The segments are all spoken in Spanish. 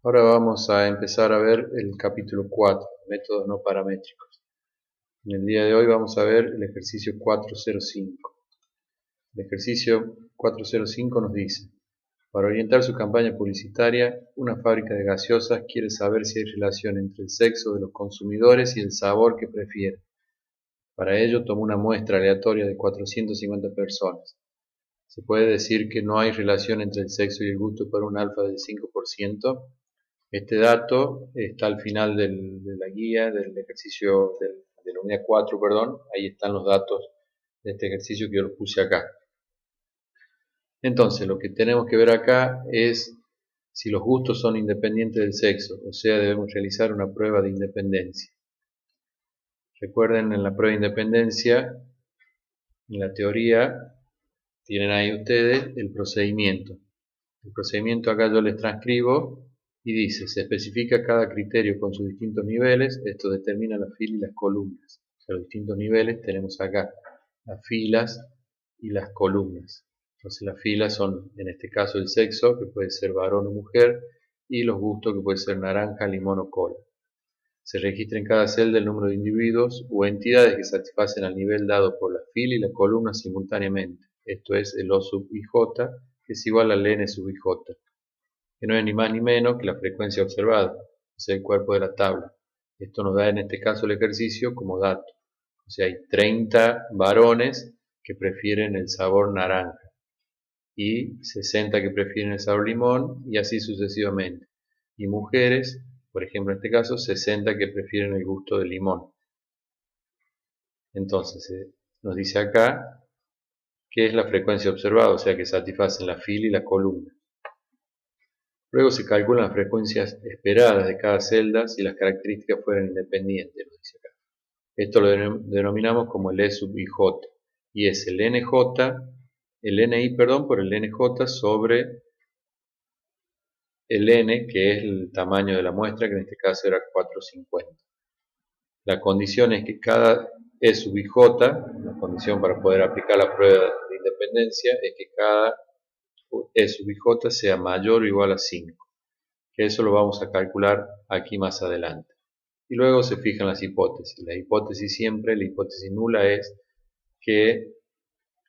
Ahora vamos a empezar a ver el capítulo 4, métodos no paramétricos. En el día de hoy vamos a ver el ejercicio 405. El ejercicio 405 nos dice: para orientar su campaña publicitaria, una fábrica de gaseosas quiere saber si hay relación entre el sexo de los consumidores y el sabor que prefieren. Para ello tomó una muestra aleatoria de 450 personas. Se puede decir que no hay relación entre el sexo y el gusto por un alfa del 5%. Este dato está al final de la guía del ejercicio de la unidad 4, perdón. Ahí están los datos de este ejercicio que yo lo puse acá. Entonces, lo que tenemos que ver acá es si los gustos son independientes del sexo, o sea, debemos realizar una prueba de independencia. Recuerden, en la prueba de independencia, en la teoría, tienen ahí ustedes el procedimiento. El procedimiento acá yo les transcribo y dice: se especifica cada criterio con sus distintos niveles. Esto determina las filas y las columnas. O sea, los distintos niveles tenemos acá las filas y las columnas. Entonces las filas son, en este caso, el sexo, que puede ser varón o mujer, y los gustos, que puede ser naranja, limón o cola. Se registra en cada celda el número de individuos o entidades que satisfacen al nivel dado por la fila y la columna simultáneamente. Esto es el O sub ij, que es igual al n sub ij, que no es ni más ni menos que la frecuencia observada, es el cuerpo de la tabla. Esto nos da en este caso el ejercicio como dato. O sea, hay 30 varones que prefieren el sabor naranja y 60 que prefieren el sabor limón, y así sucesivamente. Y mujeres, por ejemplo en este caso, 60 que prefieren el gusto de limón. Entonces nos dice acá que es la frecuencia observada, o sea que satisfacen la fila y la columna. Luego se calculan las frecuencias esperadas de cada celda si las características fueran independientes, nos dice acá. Esto lo denominamos como el E sub ij, y es el NI, por el NJ sobre el N, que es el tamaño de la muestra, que en este caso era 450. La condición es que cada E sub ij, la condición para poder aplicar la prueba de independencia, es que cada E sub ij sea mayor o igual a 5. Que eso lo vamos a calcular aquí más adelante. Y luego se fijan las hipótesis. La hipótesis nula es que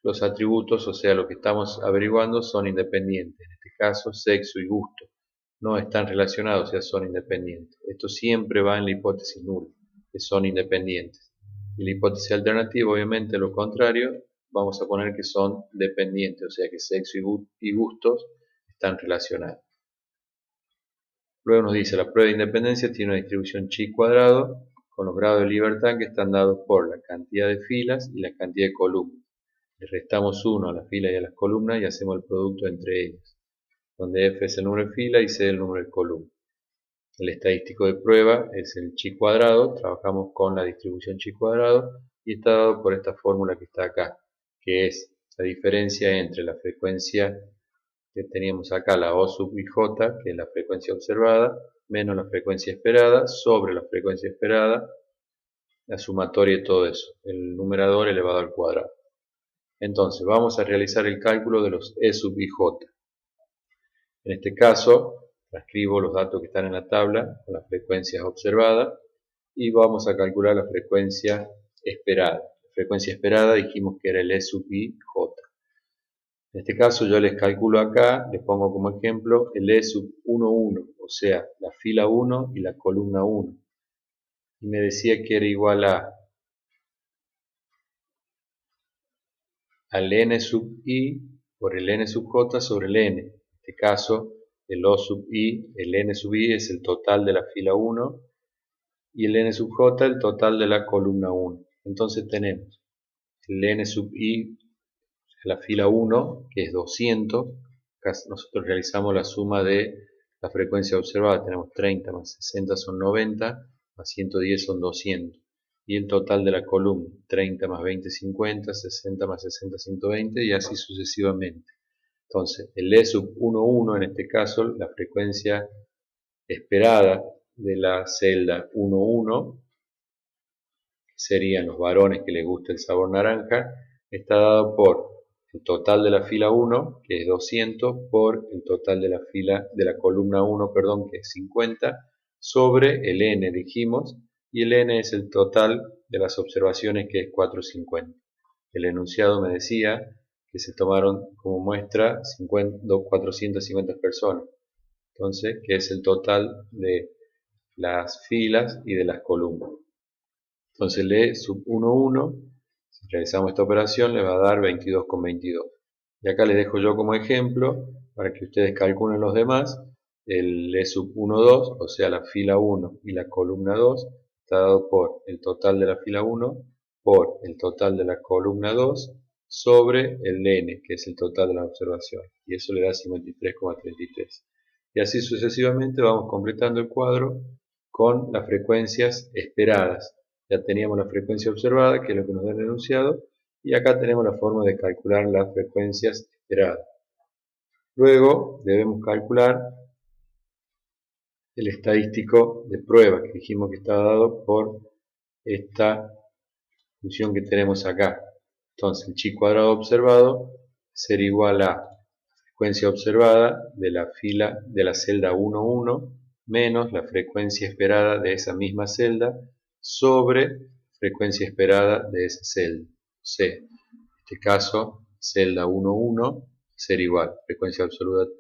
los atributos, o sea, lo que estamos averiguando, son independientes. En este caso, sexo y gusto no están relacionados, o sea, son independientes. Esto siempre va en la hipótesis nula, que son independientes. Y la hipótesis alternativa, obviamente, lo contrario, vamos a poner que son dependientes, o sea, que sexo y gustos están relacionados. Luego nos dice: la prueba de independencia tiene una distribución chi cuadrado con los grados de libertad que están dados por la cantidad de filas y la cantidad de columnas. Le restamos 1 a las filas y a las columnas y hacemos el producto entre ellas, donde f es el número de filas y c el número de columnas. El estadístico de prueba es el chi cuadrado, trabajamos con la distribución chi cuadrado y está dado por esta fórmula que está acá, que es la diferencia entre la frecuencia que teníamos acá, la O sub ij, que es la frecuencia observada, menos la frecuencia esperada, sobre la frecuencia esperada, la sumatoria de todo eso, el numerador elevado al cuadrado. Entonces, vamos a realizar el cálculo de los E sub ij. En este caso, transcribo los datos que están en la tabla con las frecuencias observadas y vamos a calcular la frecuencia esperada. La frecuencia esperada dijimos que era el E sub ij. En este caso yo les calculo acá, les pongo como ejemplo el E sub 11, o sea, la fila 1 y la columna 1. Y me decía que era igual al N sub I por el N sub J sobre el N. En este caso, el O sub I, el N sub I es el total de la fila 1 y el N sub J el total de la columna 1. Entonces tenemos el N sub I, la fila 1, que es 200. Nosotros realizamos la suma de la frecuencia observada. Tenemos 30 más 60 son 90, más 110 son 200. Y el total de la columna, 30 más 20, 50, 60 más 60, 120, y así sucesivamente. Entonces, el E sub 11, en este caso, la frecuencia esperada de la celda 11, que serían los varones que les gusta el sabor naranja, está dado por el total de la fila 1, que es 200, por el total de la columna 1, perdón, que es 50, sobre el n, dijimos, y el n es el total de las observaciones, que es 450. El enunciado me decía que se tomaron como muestra 450 personas, entonces, que es el total de las filas y de las columnas. Entonces le sub 1, si realizamos esta operación, le va a dar 22,22. Y acá les dejo yo como ejemplo, para que ustedes calculen los demás, el le sub 1,2, o sea la fila 1 y la columna 2, está dado por el total de la fila 1 por el total de la columna 2 sobre el n, que es el total de la observación. Y eso le da 53,33. Y así sucesivamente vamos completando el cuadro con las frecuencias esperadas. Ya teníamos la frecuencia observada, que es lo que nos da el enunciado, y acá tenemos la forma de calcular las frecuencias esperadas. Luego debemos calcular el estadístico de prueba, que dijimos que estaba dado por esta función que tenemos acá. Entonces el chi cuadrado observado será igual a frecuencia observada de la fila de la celda 1,1 menos la frecuencia esperada de esa misma celda sobre frecuencia esperada de esa celda. O sea, en este caso, celda 1,1 será igual frecuencia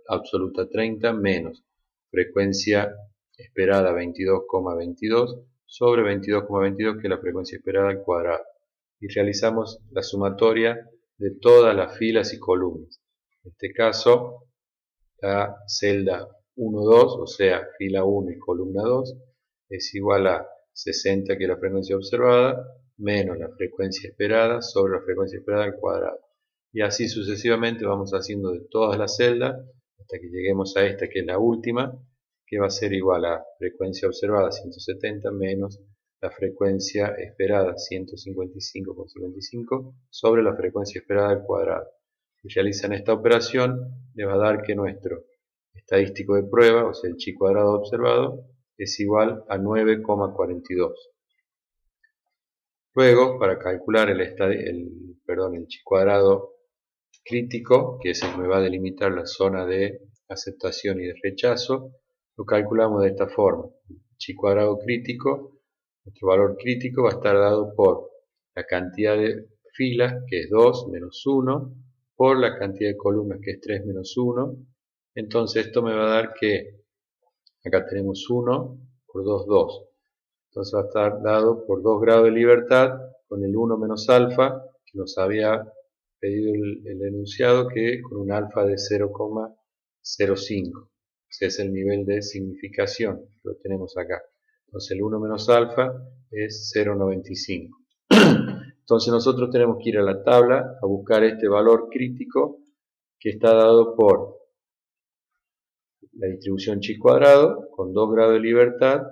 absoluta 30 menos frecuencia esperada 22,22 sobre 22,22, que es la frecuencia esperada al cuadrado. Y realizamos la sumatoria de todas las filas y columnas. En este caso, la celda 1,2, o sea, fila 1 y columna 2, es igual a 60, que es la frecuencia observada, menos la frecuencia esperada sobre la frecuencia esperada al cuadrado. Y así sucesivamente vamos haciendo de todas las celdas hasta que lleguemos a esta, que es la última, que va a ser igual a frecuencia observada 170 menos la frecuencia esperada 155,55 sobre la frecuencia esperada al cuadrado. Si realizan esta operación, les va a dar que nuestro estadístico de prueba, o sea el chi cuadrado observado, es igual a 9,42. Luego, para calcular el chi cuadrado crítico, que es el que me va a delimitar la zona de aceptación y de rechazo, lo calculamos de esta forma. El chi cuadrado crítico, nuestro valor crítico va a estar dado por la cantidad de filas, que es 2 menos 1, por la cantidad de columnas, que es 3 menos 1. Entonces esto me va a dar que acá tenemos 1 por 2, 2. Entonces va a estar dado por 2 grados de libertad con el 1 menos alfa, que nos había pedido el enunciado, que con un alfa de 0,05. Ese es el nivel de significación, lo tenemos acá. Entonces el 1 menos alfa es 0,95. Entonces nosotros tenemos que ir a la tabla a buscar este valor crítico, que está dado por la distribución chi cuadrado con 2 grados de libertad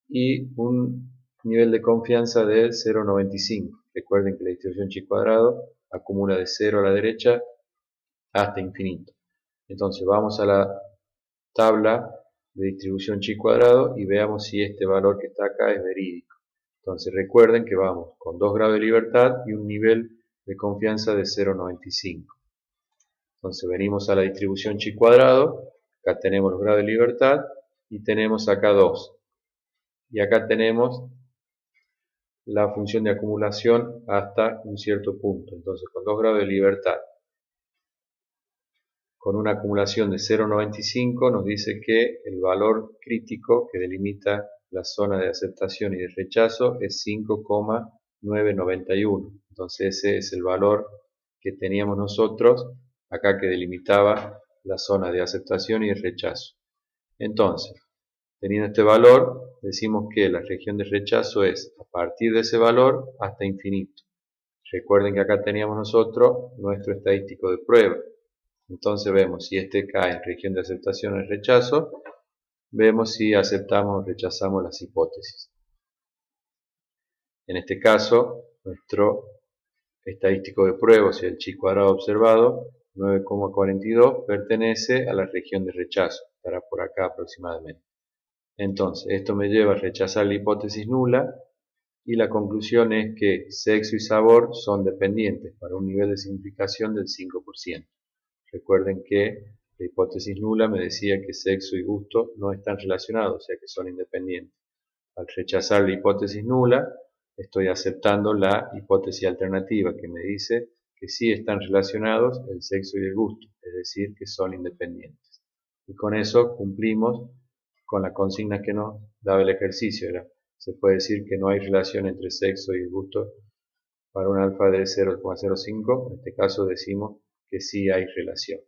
y un nivel de confianza de 0,95. Recuerden que la distribución chi cuadrado acumula de 0 a la derecha hasta infinito. Entonces vamos a la tabla de distribución chi cuadrado y veamos si este valor que está acá es verídico. Entonces recuerden que vamos con 2 grados de libertad y un nivel de confianza de 0,95. Entonces venimos a la distribución chi cuadrado, acá tenemos los grados de libertad y tenemos acá 2. Y acá tenemos la función de acumulación hasta un cierto punto. Entonces con 2 grados de libertad, con una acumulación de 0,95, nos dice que el valor crítico que delimita la zona de aceptación y de rechazo es 5,991. Entonces ese es el valor que teníamos nosotros acá, que delimitaba la zona de aceptación y de rechazo. Entonces, teniendo este valor, decimos que la región de rechazo es a partir de ese valor hasta infinito. Recuerden que acá teníamos nosotros nuestro estadístico de prueba. Entonces vemos si este cae en región de aceptación o de rechazo, vemos si aceptamos o rechazamos las hipótesis. En este caso, nuestro estadístico de prueba, o sea el chi cuadrado observado, 9,42, pertenece a la región de rechazo, estará por acá aproximadamente. Entonces, esto me lleva a rechazar la hipótesis nula, Y la conclusión es que sexo y sabor son dependientes para un nivel de significación del 5%. Recuerden que la hipótesis nula me decía que sexo y gusto no están relacionados, o sea que son independientes. Al rechazar la hipótesis nula, estoy aceptando la hipótesis alternativa que me dice que sí están relacionados el sexo y el gusto, es decir, que son independientes. Y con eso cumplimos con la consigna que nos daba el ejercicio. Se puede decir que no hay relación entre sexo y gusto para un alfa de 0,05. En este caso decimos que sí hay relación.